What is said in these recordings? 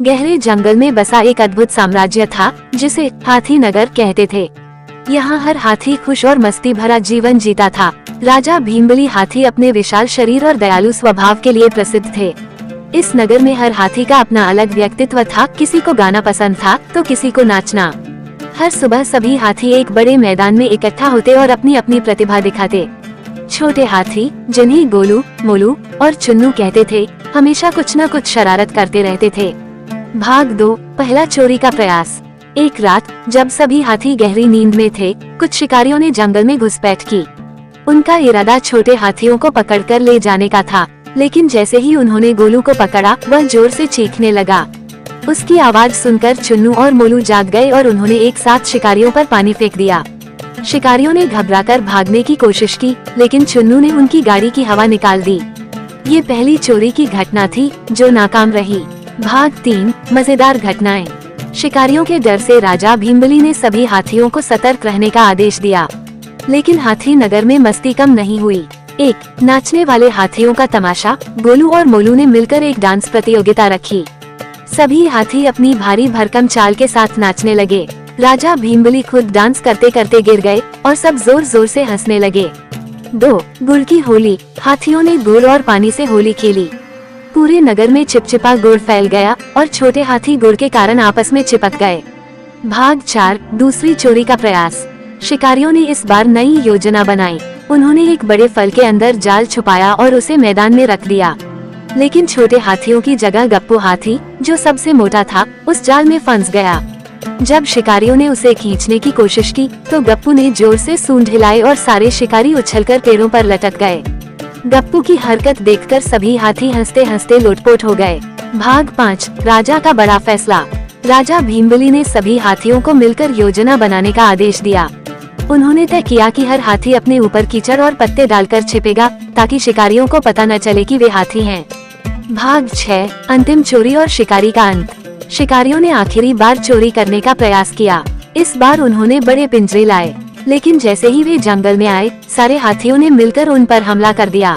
गहरे जंगल में बसा एक अद्भुत साम्राज्य था जिसे हाथी नगर कहते थे। यहाँ हर हाथी खुश और मस्ती भरा जीवन जीता था। राजा भीमबली हाथी अपने विशाल शरीर और दयालु स्वभाव के लिए प्रसिद्ध थे। इस नगर में हर हाथी का अपना अलग व्यक्तित्व था। किसी को गाना पसंद था तो किसी को नाचना। हर सुबह सभी हाथी एक बड़े मैदान में इकट्ठा होते और अपनी अपनी प्रतिभा दिखाते। छोटे हाथी, जिन्हें गोलू, मोलू और चुन्नू कहते थे, हमेशा कुछ न कुछ शरारत करते रहते थे। भाग 2, पहला चोरी का प्रयास। एक रात जब सभी हाथी गहरी नींद में थे, कुछ शिकारियों ने जंगल में घुसपैठ की। उनका इरादा छोटे हाथियों को पकड़कर ले जाने का था, लेकिन जैसे ही उन्होंने गोलू को पकड़ा, वह जोर से चीखने लगा। उसकी आवाज सुनकर चुन्नू और मोलू जाग गए और उन्होंने एक साथ शिकारियों पर पानी फेंक दिया। शिकारियों ने घबराकर भागने की कोशिश की, लेकिन चुन्नू ने उनकी गाड़ी की हवा निकाल दी। ये पहली चोरी की घटना थी जो नाकाम रही। भाग 3, मजेदार घटनाएं। शिकारियों के डर से राजा भीमबली ने सभी हाथियों को सतर्क रहने का आदेश दिया, लेकिन हाथी नगर में मस्ती कम नहीं हुई। एक नाचने वाले हाथियों का तमाशा। गोलू और मोलू ने मिलकर एक डांस प्रतियोगिता रखी। सभी हाथी अपनी भारी भरकम चाल के साथ नाचने लगे। राजा भीमबली खुद डांस करते करते गिर गए और सब जोर जोर से हंसने लगे। 2 गुड़ की होली। हाथियों ने गुड़ और पानी से होली खेली। पूरे नगर में चिपचिपा गुड़ फैल गया और छोटे हाथी गुड़ के कारण आपस में चिपक गए। भाग 4, दूसरी चोरी का प्रयास। शिकारियों ने इस बार नई योजना बनाई। उन्होंने एक बड़े फल के अंदर जाल छुपाया और उसे मैदान में रख दिया, लेकिन छोटे हाथियों की जगह गप्पू हाथी, जो सबसे मोटा था, उस जाल में फंस गया। जब शिकारियों ने उसे खींचने की कोशिश की तो गप्पू ने जोर से सूंड हिलाई और सारे शिकारी उछलकर पेड़ों पर लटक गए। गप्पू की हरकत देखकर सभी हाथी हंसते हंसते लोटपोट हो गए। भाग 5, राजा का बड़ा फैसला। राजा भीमबली ने सभी हाथियों को मिलकर योजना बनाने का आदेश दिया। उन्होंने तय किया कि हर हाथी अपने ऊपर कीचड़ और पत्ते डालकर छिपेगा, ताकि शिकारियों को पता न चले कि वे हाथी हैं। भाग 6, अंतिम चोरी और शिकारी का अंत। शिकारियों ने आखिरी बार चोरी करने का प्रयास किया। इस बार उन्होंने बड़े पिंजरे लाए, लेकिन जैसे ही वे जंगल में आए, सारे हाथियों ने मिलकर उन पर हमला कर दिया।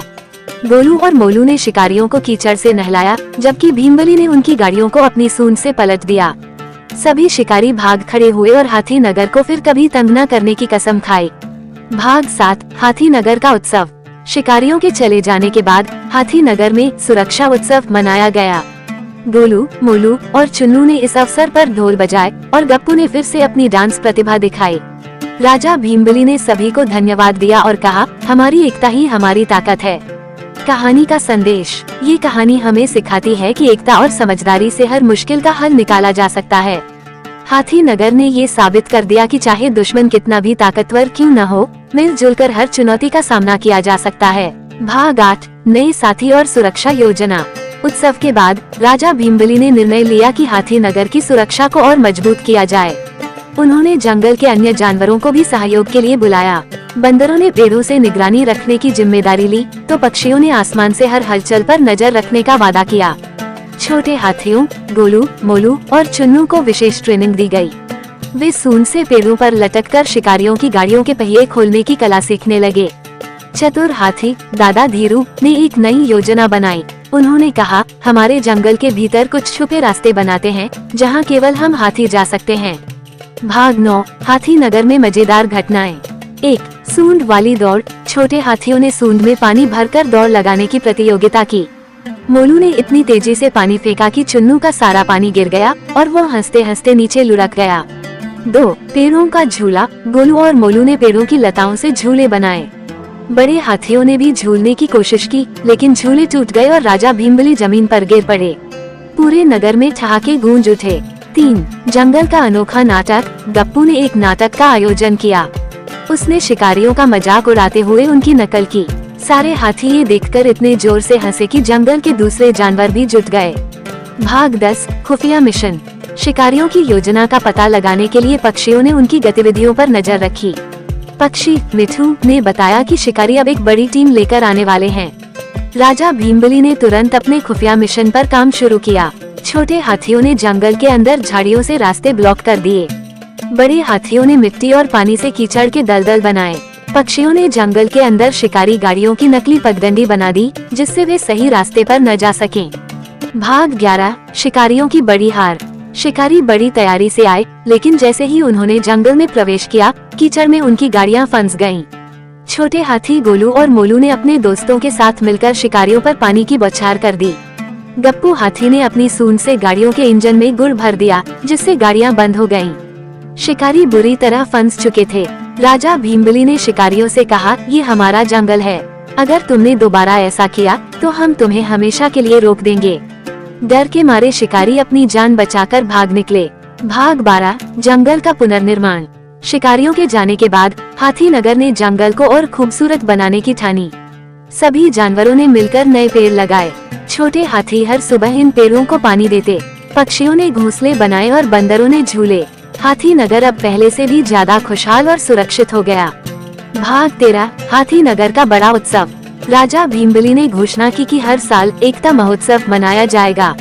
गोलू और मोलू ने शिकारियों को कीचड़ से नहलाया, जबकि भीमबली ने उनकी गाड़ियों को अपनी सूंड से पलट दिया। सभी शिकारी भाग खड़े हुए और हाथी नगर को फिर कभी तंग न करने की कसम खाई। भाग 7, हाथी नगर का उत्सव। शिकारियों के चले जाने के बाद हाथी नगर में सुरक्षा उत्सव मनाया गया। गोलू, मोलू और चुन्नू ने इस अवसर पर ढोल बजाए और गप्पू ने फिर से अपनी डांस प्रतिभा दिखाई। राजा भीमबली ने सभी को धन्यवाद दिया और कहा, हमारी एकता ही हमारी ताकत है। कहानी का संदेश। ये कहानी हमें सिखाती है कि एकता और समझदारी से हर मुश्किल का हल निकाला जा सकता है। हाथी नगर ने ये साबित कर दिया कि चाहे दुश्मन कितना भी ताकतवर क्यों न हो, मिलजुल कर हर चुनौती का सामना किया जा सकता है। भाग 8, नए साथी और सुरक्षा योजना। उत्सव के बाद राजा भीमबली ने निर्णय लिया कि हाथी नगर की सुरक्षा को और मजबूत किया जाए। उन्होंने जंगल के अन्य जानवरों को भी सहयोग के लिए बुलाया। बंदरों ने पेड़ों से निगरानी रखने की जिम्मेदारी ली, तो पक्षियों ने आसमान से हर हलचल पर नजर रखने का वादा किया। छोटे हाथियों, गोलू, मोलू और चुन्नू को विशेष ट्रेनिंग दी गई। वे सूंड से पेड़ों पर लटककर शिकारियों की गाड़ियों के पहिए खोलने की कला सीखने लगे। चतुर हाथी, दादा धीरू, ने एक नई योजना बनाई। उन्होंने कहा, हमारे जंगल के भीतर कुछ छुपे रास्ते बनाते हैं, जहाँ केवल हम हाथी जा सकते हैं। भाग 9, हाथी नगर में मजेदार घटनाएं। 1, सूंड वाली दौड़। छोटे हाथियों ने सूंड में पानी भरकर दौड़ लगाने की प्रतियोगिता की। मोलू ने इतनी तेजी से पानी फेंका कि चुन्नू का सारा पानी गिर गया और वो हंसते हंसते नीचे लुढ़क गया। 2, पेड़ों का झूला। गोलू और मोलू ने पेड़ों की लताओं से झूले बनाए। बड़े हाथियों ने भी झूलने की कोशिश की, लेकिन झूले टूट गए और राजा भीमबली जमीन पर गिर पड़े। पूरे नगर में ठहाके गूंज उठे। 3, जंगल का अनोखा नाटक। गप्पू ने एक नाटक का आयोजन किया। उसने शिकारियों का मजाक उड़ाते हुए उनकी नकल की। सारे हाथी ये देखकर इतने जोर से हंसे कि जंगल के दूसरे जानवर भी जुट गए। भाग 10, खुफिया मिशन। शिकारियों की योजना का पता लगाने के लिए पक्षियों ने उनकी गतिविधियों पर नजर रखी। पक्षी मिठू ने बताया कि शिकारी अब एक बड़ी टीम लेकर आने वाले हैं। राजा भीमबली ने तुरंत अपने खुफिया मिशन पर काम शुरू किया। छोटे हाथियों ने जंगल के अंदर झाड़ियों से रास्ते ब्लॉक कर दिए। बड़े हाथियों ने मिट्टी और पानी से कीचड़ के दलदल बनाए। पक्षियों ने जंगल के अंदर शिकारी गाड़ियों की नकली पगडंडी बना दी, जिससे वे सही रास्ते पर न जा सकें। भाग 11 शिकारियों की बड़ी हार। शिकारी बड़ी तैयारी से आए, लेकिन जैसे ही उन्होंने जंगल में प्रवेश किया, कीचड़ में उनकी गाड़ियां फंस गईं। छोटे हाथी गोलू और मोलू ने अपने दोस्तों के साथ मिलकर शिकारियों पर पानी की बौछार कर दी। गप्पू हाथी ने अपनी सूंड से गाड़ियों के इंजन में गुड़ भर दिया, जिससे गाड़ियां बंद हो गईं। शिकारी बुरी तरह फंस चुके थे। राजा भीमबली ने शिकारियों से कहा, ये हमारा जंगल है, अगर तुमने दोबारा ऐसा किया तो हम तुम्हें हमेशा के लिए रोक देंगे। डर के मारे शिकारी अपनी जान बचाकर भाग निकले। भाग 12 जंगल का पुनर्निर्माण। शिकारियों के जाने के बाद हाथी नगर ने जंगल को और खूबसूरत बनाने की ठानी। सभी जानवरों ने मिलकर नए पेड़ लगाए। छोटे हाथी हर सुबह इन पेड़ों को पानी देते, पक्षियों ने घोंसले बनाए और बंदरों ने झूले। हाथी नगर अब पहले से भी ज्यादा खुशहाल और सुरक्षित हो गया। भाग 13 हाथी नगर का बड़ा उत्सव। राजा भीमबली ने घोषणा की कि हर साल एकता महोत्सव मनाया जाएगा।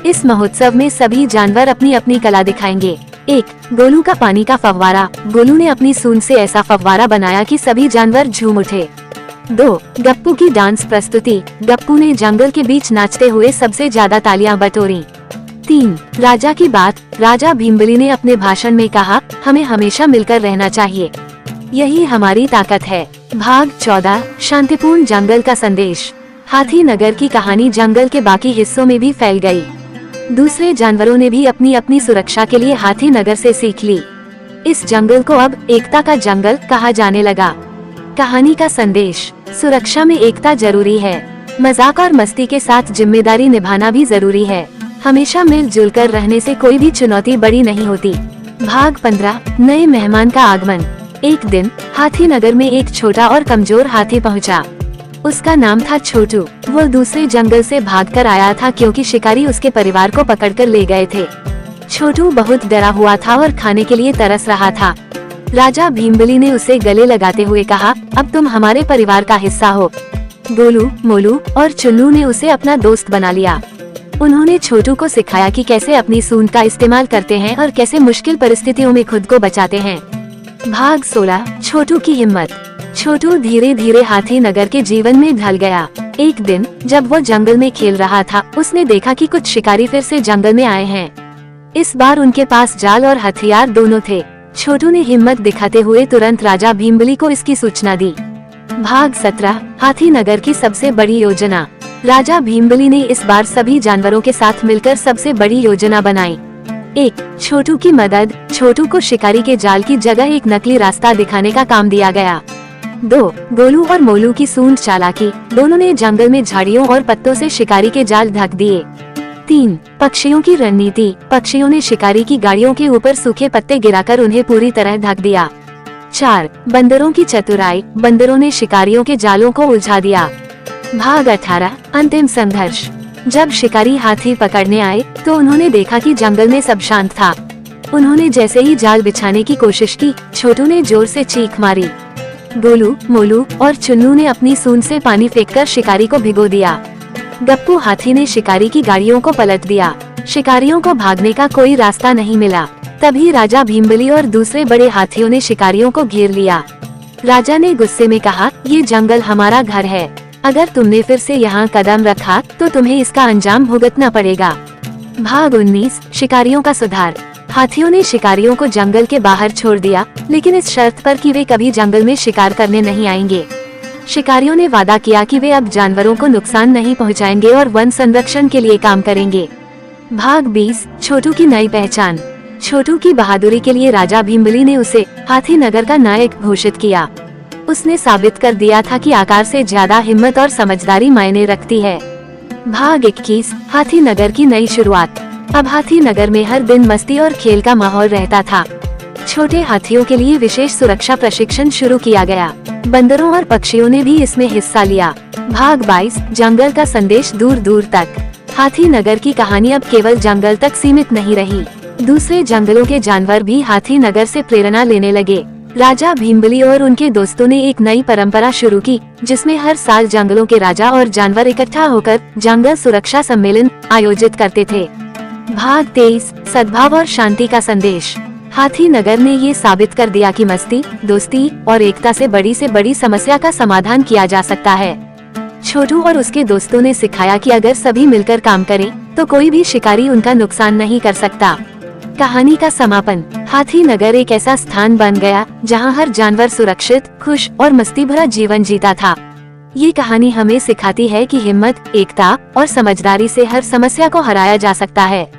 इस महोत्सव में सभी जानवर अपनी अपनी कला दिखाएंगे। 1 गोलू का पानी का फव्वारा। गोलू ने अपनी सूंड से ऐसा फव्वारा बनाया कि सभी जानवर झूम उठे। 2 गप्पू की डांस प्रस्तुति। गप्पू ने जंगल के बीच नाचते हुए सबसे ज्यादा तालियां बटोरी। 3 राजा की बात। राजा भीमबली ने अपने भाषण में कहा, हमें हमेशा मिलकर रहना चाहिए, यही हमारी ताकत है। भाग 14 शांतिपूर्ण जंगल का संदेश। हाथी नगर की कहानी जंगल के बाकी हिस्सों में भी फैल गई। दूसरे जानवरों ने भी अपनी अपनी सुरक्षा के लिए हाथी नगर से सीख ली। इस जंगल को अब एकता का जंगल कहा जाने लगा। कहानी का संदेश, सुरक्षा में एकता जरूरी है, मजाक और मस्ती के साथ जिम्मेदारी निभाना भी जरूरी है। हमेशा मिलजुल कर रहने से कोई भी चुनौती बड़ी नहीं होती। भाग 15 नए मेहमान का आगमन। एक दिन हाथी नगर में एक छोटा और कमजोर हाथी पहुंचा। उसका नाम था छोटू। वो दूसरे जंगल से भागकर आया था क्योंकि शिकारी उसके परिवार को पकड़कर ले गए थे। छोटू बहुत डरा हुआ था और खाने के लिए तरस रहा था। राजा भीमबली ने उसे गले लगाते हुए कहा, अब तुम हमारे परिवार का हिस्सा हो। गोलू, मोलू और चुन्नू ने उसे अपना दोस्त बना लिया। उन्होंने छोटू को सिखाया कि कैसे अपनी सूंड का इस्तेमाल करते हैं और कैसे मुश्किल परिस्थितियों में खुद को बचाते हैं। भाग 16 छोटू की हिम्मत। छोटू धीरे धीरे हाथी नगर के जीवन में ढल गया। एक दिन जब वो जंगल में खेल रहा था, उसने देखा कि कुछ शिकारी फिर से जंगल में आए हैं। इस बार उनके पास जाल और हथियार दोनों थे। छोटू ने हिम्मत दिखाते हुए तुरंत राजा भीमबली को इसकी सूचना दी। भाग 17 हाथी नगर की सबसे बड़ी योजना। राजा भीमबली ने इस बार सभी जानवरों के साथ मिलकर सबसे बड़ी योजना बनाई। 1 छोटू की मदद। छोटू को शिकारी के जाल की जगह एक नकली रास्ता दिखाने का काम दिया गया। 2 गोलू और मोलू की सूंड चालाकी। दोनों ने जंगल में झाड़ियों और पत्तों से शिकारी के जाल ढक दिए। 3 पक्षियों की रणनीति। पक्षियों ने शिकारी की गाड़ियों के ऊपर सूखे पत्ते गिराकर उन्हें पूरी तरह ढक दिया। 4 बंदरों की चतुराई। बंदरों ने शिकारियों के जालों को उलझा दिया। भाग 18 अंतिम संघर्ष। जब शिकारी हाथी पकड़ने आए तो उन्होंने देखा कि जंगल में सब शांत था। उन्होंने जैसे ही जाल बिछाने की कोशिश की, छोटू ने जोर से चीख मारी। गोलू, मोलू और चुन्नू ने अपनी सूंड से पानी फेंककर शिकारी को भिगो दिया। गप्पू हाथी ने शिकारी की गाड़ियों को पलट दिया। शिकारियों को भागने का कोई रास्ता नहीं मिला। तभी राजा भीमबली और दूसरे बड़े हाथियों ने शिकारियों को घेर लिया। राजा ने गुस्से में कहा, ये जंगल हमारा घर है, अगर तुमने फिर से यहाँ कदम रखा तो तुम्हें इसका अंजाम भुगतना पड़ेगा। भाग 19 शिकारियों का सुधार। हाथियों ने शिकारियों को जंगल के बाहर छोड़ दिया, लेकिन इस शर्त पर कि वे कभी जंगल में शिकार करने नहीं आएंगे। शिकारियों ने वादा किया कि वे अब जानवरों को नुकसान नहीं पहुंचाएंगे और वन संरक्षण के लिए काम करेंगे। भाग 20 छोटू की नई पहचान। छोटू की बहादुरी के लिए राजा भीमबली ने उसे हाथी नगर का नायक घोषित किया। उसने साबित कर दिया था कि आकार से ज्यादा हिम्मत और समझदारी मायने रखती है। भाग 21 हाथी नगर की नई शुरुआत। अब हाथी नगर में हर दिन मस्ती और खेल का माहौल रहता था। छोटे हाथियों के लिए विशेष सुरक्षा प्रशिक्षण शुरू किया गया। बंदरों और पक्षियों ने भी इसमें हिस्सा लिया। भाग 22 जंगल का संदेश दूर दूर तक। हाथी नगर की कहानी अब केवल जंगल तक सीमित नहीं रही। दूसरे जंगलों के जानवर भी हाथी नगर से प्रेरणा लेने लगे। राजा भीमबली और उनके दोस्तों ने एक नई परंपरा शुरू की, जिसमें हर साल जंगलों के राजा और जानवर इकट्ठा होकर जंगल सुरक्षा सम्मेलन आयोजित करते थे। भाग 23 सद्भाव और शांति का संदेश। हाथी नगर ने ये साबित कर दिया कि मस्ती, दोस्ती और एकता से बड़ी समस्या का समाधान किया जा सकता है। छोटू और उसके दोस्तों ने सिखाया कि अगर सभी मिलकर काम करें तो कोई भी शिकारी उनका नुकसान नहीं कर सकता। कहानी का समापन। हाथी नगर एक ऐसा स्थान बन गया जहां हर जानवर सुरक्षित, खुश और मस्ती भरा जीवन जीता था। ये कहानी हमें सिखाती है कि हिम्मत, एकता और समझदारी से हर समस्या को हराया जा सकता है।